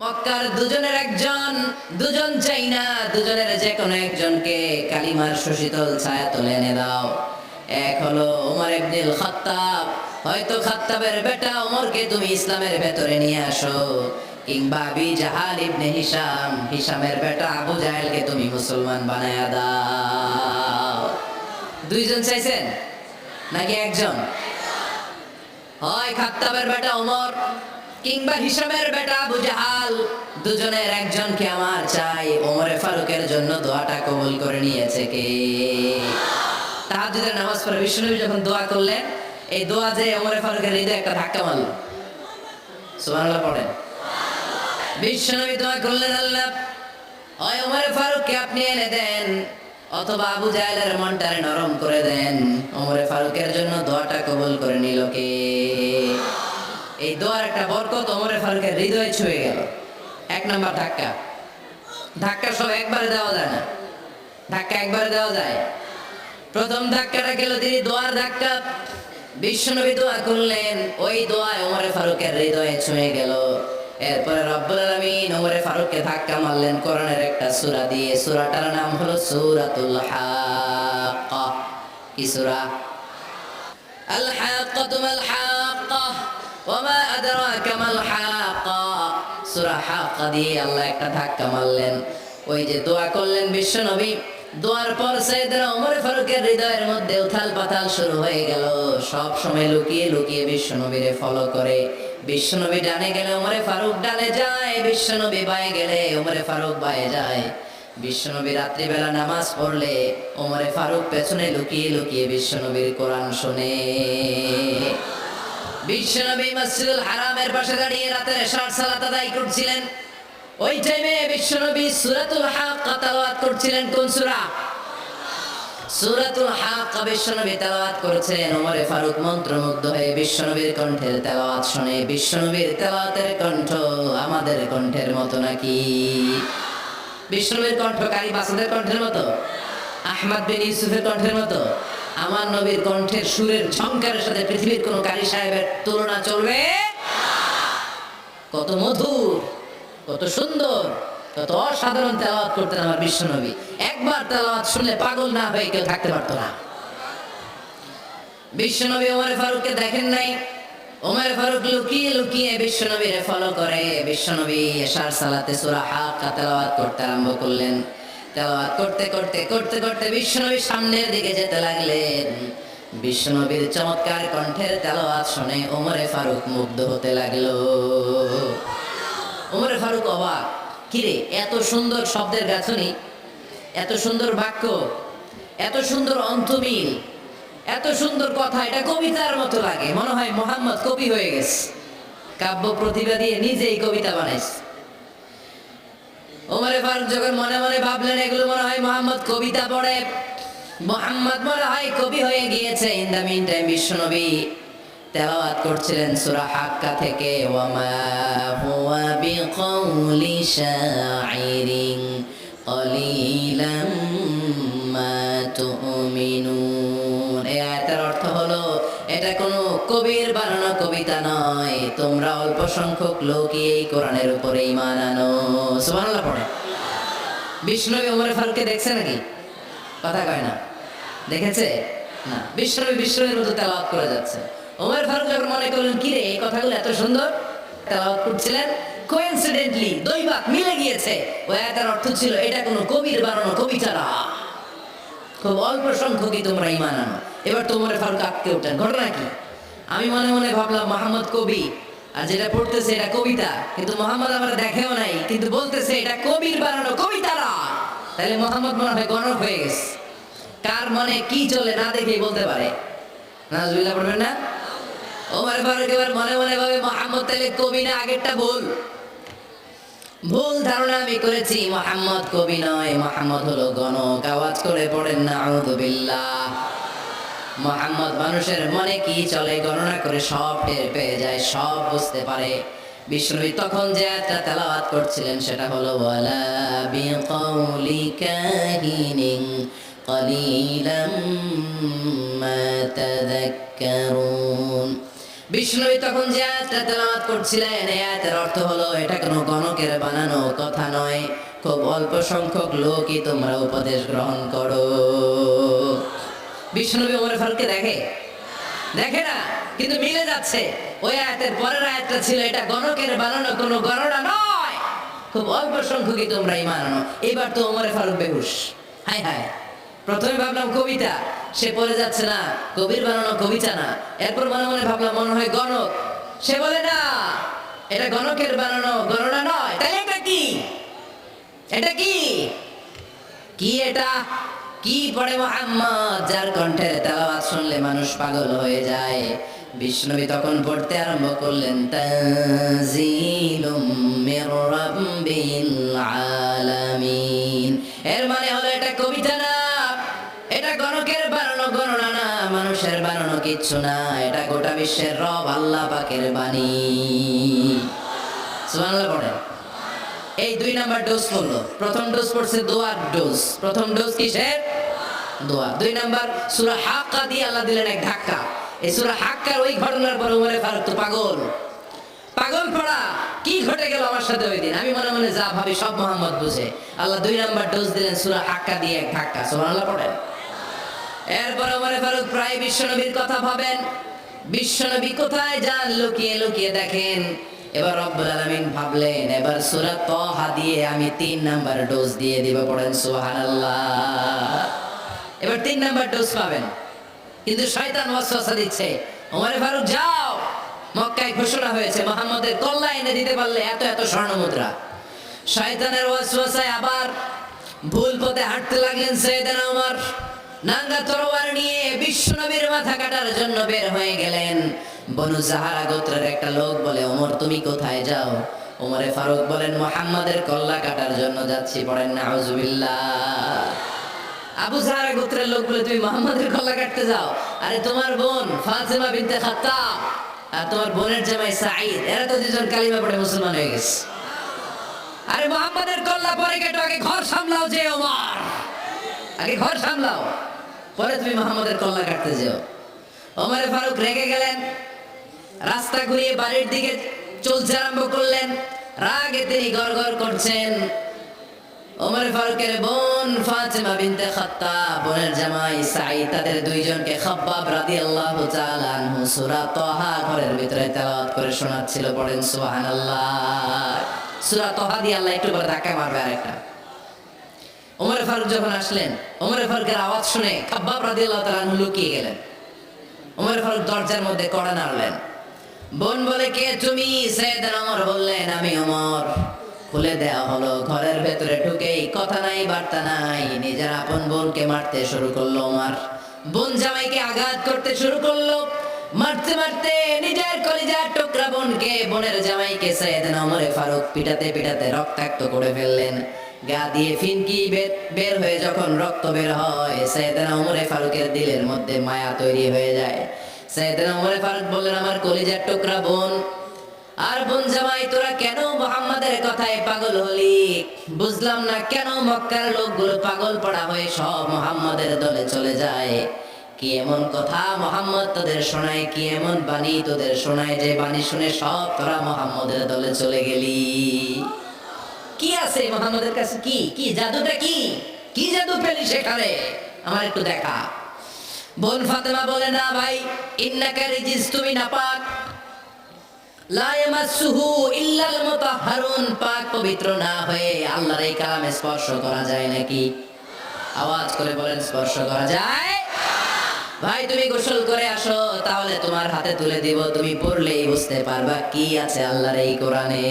মক্কার দুজনের একজন, দুজন চাই না, দুজনের যে কোনো একজনকে কালিমার সুশীতল ছায়া তুলে এনে দাও। এক হলো ওমর ইবনুল খাত্তাব, হয়তো খাত্তাবের বেটা ওমরকে তুমি ইসলামের ভেতরে নিয়ে আসো, কিংবা আবি জাহাল ইবনে হিশাম, হিশামের বেটা আবু জাহেলকে তুমি মুসলমান বানায়া দাও। দুইজন চাইছেন নাকি একজন? হয় খাত্তাবের বেটা ওমর কিংবা হিশামের বেটা আবু জাহাল, দুজনের একজনকে আমার চাই। ওমরে ফারুকের জন্য দোয়াটা কবুল করে নিয়েছে কে? তাহাজ্জুদের নামাজ পড়ে বিশ্বনবী যখন দোয়া করলেন, এই দোয়া যে ওমরে ফারুকের হৃদয়ে একটা ধাক্কা মারল। সুবহানাল্লাহ পড়েন। বিশ্বনবী দোয়া করলেন, আল্লাহ হয় ওমরে ফারুককে আপনি এনে দেন, অথবা আবু জাহেলের মনটারে নরম করে দেন। ওমরে ফারুকের জন্য দোয়াটা কবুল করে নিল কে? এই দোয়ার একটা বরকত ওমরে ফারুকের হৃদয়ে ছুঁয়ে গেল। এক নাম্বার ধাক্কা। ধাক্কা সব একবারে দেওয়া যায় না, ধাক্কা একবারে দেওয়া যায়। প্রথম ধাক্কাটা গেল তিনি দোয়ার ধাক্কা। বিশ্বনবী দোয়া করলেন, ওই দোয়ায় ওমরে ফারুকের হৃদয়ে ছুঁয়ে গেল। এরপরে রব্বুল আলামিন ওমরে ফারুককে ধাক্কা মারলেন কোরআনের একটা সূরা দিয়ে। সূরাটার নাম হলো সূরাতুল হাক্কা। কি সূরা? আল হাক্কাতু মাল হাক্কা ওয়া মা আদরাকা মাল হাক্কা। সূরা হাক্কা দিয়ে আল্লাহ একটা ধাক্কা মারলেন। ওই যে দোয়া করলেন বিশ্বনবী, দোয়ার পর সাইয়েদনা ওমর ফারুকের হৃদয়ের মধ্যে উথাল পাথাল শুরু হয়ে গেল। সব সময় লুকিয়ে লুকিয়ে বিশ্বনবীরে ফলো করে। বিশ্বনবী ডানে গেলে ওমরে ফারুক ডানে যায়, বিশ্বনবী বায়ে গেলে ওমরে ফারুক বায়ে যায়। বিশ্বনবী রাত্রিবেলা নামাজ পড়লে ওমরে ফারুক পেছনে লুকিয়ে লুকিয়ে বিশ্বনবীর কোরআন শুনে। বিশ্বনবী মসজিদুল হারামের পাশে দাঁড়িয়ে রাতের এশার সালাত আদায় করছিলেন। ওই টাইমে বিশ্বনবী সূরাতুল হাক্কা তেলাওয়াত করছিলেন। কোন সূরা? সূরাতুল হাক্কা বিশ্বনবী তেলাওয়াত করেছেন। ওমরে ফারুক মন্ত্রমুগ্ধ হয়ে বিশ্বনবীর কণ্ঠের তেলাওয়াত শুনে। বিশ্বনবীর তেলাওয়াতের কণ্ঠ আমাদের কণ্ঠের মতো নাকি? বিশ্বনবীর কণ্ঠ কারি বাসাদের কণ্ঠের মতো? আহমদ বিন ইউসুফের কণ্ঠের মতো? আমার নবীর কণ্ঠের সুরের ঝংকারের সাথে পৃথিবীর কোন কারি সাহেবের তুলনা চলবে? কত মধুর, কত সুন্দর, কত অসাধারণ তেলাওয়াত করতেন আমার বিশ্বনবী। একবার তেলাওয়াত শুনলে পাগল না হয়ে কেউ থাকতে পারতো না। বিশ্বনবী ওমরে ফারুককে দেখেন নাই। ওমর ফারুক লুকিয়ে লুকিয়ে বিশ্বনবীরে ফলো করে। বিশ্বনবী এশার সালাতে সূরা হাক্কা তেলাওয়াত করতে আরম্ভ করলেন। তেলাওয়াত করতে করতে করতে করতে বিশ্বনবী সামনের দিকে যেতে লাগলেন। বিশ্বনবীর চমৎকার কণ্ঠের তেলাওয়াত শুনে ওমরে ফারুক মুগ্ধ হতে লাগলো। ওমরে ফারুক অবাক, কিরে এত সুন্দর শব্দের গাঁথনি, এত সুন্দর বাক্য, এত সুন্দর অন্তমিল, এত সুন্দর কথা, এটা কবিতার মতো লাগে। মনে হয় মুহাম্মদ কবি হয়ে গেছে, কাব্য প্রতিভা দিয়ে নিজেই কবিতা বানাইছে। ওমরে ফারুক যখন মনে মনে ভাবলেন এগুলো মনে হয় মুহাম্মদ কবিতা পড়ে, মুহাম্মদ মনে হয় কবি হয়ে গিয়েছে। ইন দ্য মিন টাইম বিশ্বনবী তেলাওয়াত করছিলেন সূরা হাক্কা থেকে, ওয়া মা হুয়া বিকাউলি শাইরিন ক্বালিলাম মা তুমিনুন। এই আয়াতের অর্থ হলো এটা কোনো কবির বানানো কবিতা নয়, তোমরা অল্প সংখ্যক লোকই এই কোরআনের উপরে ঈমান আনো। সুবহানাল্লাহ পড়ে। বিশ্বনবী ওমর ফারুককে দেখছে নাকি? কথা কয় না। দেখেছে না? বিশ্বনবী বিশ্বনবীর মতো তেলাওয়াত করে যাচ্ছে। ওমর ফারুক যখন মনে করলেন কিরে এই কথাগুলো এত সুন্দর, তেলাওয়াত করছিলেন, কোইন্সিডেন্টলি দৈবাত মিলে গিয়েছে। ওই আয়াতের অর্থ ছিল এটা কোনো কবির বানানো কবিতা না, খুব অল্প সংখ্যকই তোমরা ঈমান আনো। এবার তো ওমর ফারুক আটকে উঠলেন, ঘটনা কি? আমি মনে মনে ভাবলাম মুহাম্মদ কবি, আর যেটা পড়তেছে এটা কবিতা, কিন্তু মুহাম্মদ আমার দেখেও নাই, কিন্তু বলতেছে এটা কবির বানানো কবিতা না। তাহলে মুহাম্মদ মনে হয় গণক হয়ে গেছে। কার মনে কি চলে না দেখেই বলতে পারে। নাউজুবিল্লাহ পড়বেন না? ওমর ফারুক এবার মনে মনে ভাবে মুহাম্মদ তাহলে কবি না, আগেরটা ভুল, ভুল ধারণা আমি করেছি। মুহাম্মদ কবি নয়, মুহাম্মদ হলো গণক। আওয়াজ করে পড়েন নাউযুবিল্লাহ। মুহাম্মদ মানুষের মনে কি চলে গণনা করে সব টের পেয়ে যায়, সব বুঝতে পারে। বিশ্বনবী তখন যে আয়াতটা তেলাওয়াত করছিলেন সেটা হলো ওয়ালা বিকাউলি কাহিনিন ক্বালিলাম মা তাযাক্কারুন। বিষ্ণুবী তখন যে আয়াতটা তেলাওয়াত করছিলেন, এই আয়াতের অর্থ হলো এটা কোনো গণকের বানানো কথা নয়, খুব অল্প সংখ্যক লোকই তোমরা উপদেশ গ্রহণ করো। বিষ্ণুবী ওমর ফারুককে দেখে না, কিন্তু মিলে যাচ্ছে। ওই আয়াতের পরের আয়াতটা ছিল এটা গণকের বানানো কোনো গণনা নয়, খুব অল্প সংখ্যকই তোমরা ঈমান আনো। এবার তো ওমর ফারুক বেহুশ। হায় হায়, প্রথমে ভাবলাম কবিতা, সে পড়ে যাচ্ছে না, কবির বানানো কবিতা না। এরপর মনে মনে ভাবলাম মনে হয় গণক, সে বলে না এটা গণকের বানানো গণনা নয়। তাহলে এটা কি? এটা কি কি এটা কি পড়ে মুহাম্মদ, যার কণ্ঠের তেলাওয়াত শুনলে মানুষ পাগল হয়ে যায়। বিষ্ণুবী তখন পড়তে আরম্ভ করলেন, তানজিলুম মির রাব্বিল আলামিন। এর মানে হলো এটা কবিতা না, এটা গণকের বানানো গণনা না, মানুষের বানানো কিচ্ছু না, এটা গোটা বিশ্বের রব আল্লাহ পাকের বাণী। সুবহানাল্লাহ পড়েন। এই 2 নাম্বার ডোজ পড়লো। প্রথম ডোজ পড়ছে দোয়ার ডোজ। প্রথম ডোজ কিসের? দোয়া। 2 নাম্বার সূরা হাক্কা দিয়ে আল্লাহ দিলেন এক ধাক্কা। এই সূরা হাক্কার ওই ঘটনার পর ওমর ফারুক তো পাগল পড়া। কি ঘটে গেল আমার সাথে ওই দিন? আমি মনে মনে যা ভাবি সব মুহাম্মদ বুঝে। আল্লাহ 2 নাম্বার ডোজ দিলেন সূরা হাক্কা দিয়ে এক ধাক্কা। সুবহানাল্লাহ পড়েন। এরপর ওমর ফারুক প্রায় বিশ্বনবীর কথা ভাবেন, বিশ্বনবী কোথায় যান লুকিয়ে লুকিয়ে দেখেন। এবার রব্বুল আলামিন ভাবলেন এবার সূরা তাহা দিয়ে আমি 3 নাম্বার ডোজ দিয়ে দিব। পড়েন সুবহানাল্লাহ। এবার 3 নাম্বার ডোজ পাবেন। কিন্তু শয়তান ওয়াসওয়াসা দিচ্ছে, ওমর ফারুক যাও, মক্কায় ঘোষণা হয়েছে মুহাম্মদের কল্লা এনে দিতে পারলে এত এত স্বর্ণ মুদ্রা। শয়তানের ওয়াসওয়াসায় আবার ভুল পথে হাঁটতে লাগলেন সাইয়েদনা ওমর। নাঙ্গা তরোয়ার নিয়ে বিশ্বনবীর মাথা কাটার জন্য বের হয়ে গেলেন। বনু জাহারা গোত্রের একটা লোক বলে, ওমর তুমি কোথায় যাও? ওমরে ফারুক বলেন, মুহাম্মাদের কল্লা কাটার জন্য যাচ্ছি। পড়েন নাউজুবিল্লাহ। আবু জাহারা গোত্রের লোক বলে, তুমি মুহাম্মাদের কল্লা কাটতে যাও? আরে তোমার বোন ফাতিমা বিনতে খাত্তাব আর তোমার বোনের জামাই সাঈদ, এরা তো দুজন কালিমা পড়ে মুসলমান হয়ে গেছে। আরে মুহাম্মাদের কল্লা পরে কেটো, আগে ঘর সামলাও। যে ওমর, আগে ঘর সামলাও, পরে তুমি মুহাম্মাদের কল্লা কাটতে যাও। ওমরে ফারুক রেগে গেলেন, রাস্তা ঘুরিয়ে বাড়ির দিকে চলতে আরম্ভ করলেন। রাগে তিনি গড়গড় করছেন। ওমর ফারুকের বোন ফাতিমা বিনতে খাত্তাব, বোনের জামাই সাঈদ, তাদের 2 জনকে খাব্বাব রাদিয়াল্লাহু তাআলা আনহু সূরা তাহা ঘরের ভিতরে তেলাওয়াত করে শোনাচ্ছিল। পড়েন সুবহানাল্লাহ। সূরা তাহা দিয়ে আল্লাহ একটু পরে ধাক্কা মারবে আরেকটা। ওমর ফারুক যখন আসলেন, ওমর ফারুকের আওয়াজ শুনে খাব্বাব রাদিয়াল্লাহু তাআলা আনহু লুকিয়ে গেলেন। ওমর ফারুক দরজার মধ্যে কড়া নাড়লেন। বোন বলে, কে তুমি? সাইয়েদনা ওমর বললেন, আমি ওমর। খুলে দেওয়া হলো। ঘরের ভেতরে ঢুকেই কথা নাই বার্তা নাই, নিজের আপন বোনকে মারতে শুরু করলো ওমর। বোন জামাইকে আঘাত করতে শুরু করলো। মারতে মারতে নিজের কলিজার টুকরা বোনকে, বোনের জামাইকে সাইয়েদনা ওমর ফারুক পিটাতে পিটাতে রক্তাক্ত করে ফেললেন। গা দিয়ে ফিনকি বের হয়ে যখন রক্ত বের হয়, সাইয়েদনা ওমর ফারুকের দিলের মধ্যে মায়া তৈরি হয়ে যায়। সাইয়েদনা ওমর ফারুক বললেন, আমার কলিজার টুকরা বোন আর বোন জামাই, তোরা কেন মুহাম্মাদের কথায় পাগল হলি? বুঝলাম না কেন মক্কার লোকগুলো পাগল পড়া হয়ে সব মুহাম্মাদের দলে চলে যায়। কি এমন কথা মুহাম্মদ তোদের শোনায়, কি এমন বাণী তোদের শোনায় যে বাণী শুনে সব তোরা মুহাম্মাদের দলে চলে গেলি? কি আছে মুহাম্মাদের কাছে? কি জাদুটা? কি জাদু পেলি সেখানে? আমার একটু দেখা। বোন ফাতেমা বলে, না ভাই, ইন্নাকা রিজিস, তুমি নাপাক। লা ইয়ামাসসুহু ইল্লাল মুতাহহারুন, পাক পবিত্র না হয়ে আল্লাহর এই কালামে স্পর্শ করা যায় নাকি? আওয়াজ করে বলেন, স্পর্শ করা যায়? ভাই তুমি গোসল করে আসো, তাহলে তোমার হাতে তুলে দিব, তুমি পড়লেই বুঝতে পারবা কি আছে আল্লাহর এই কোরআনে।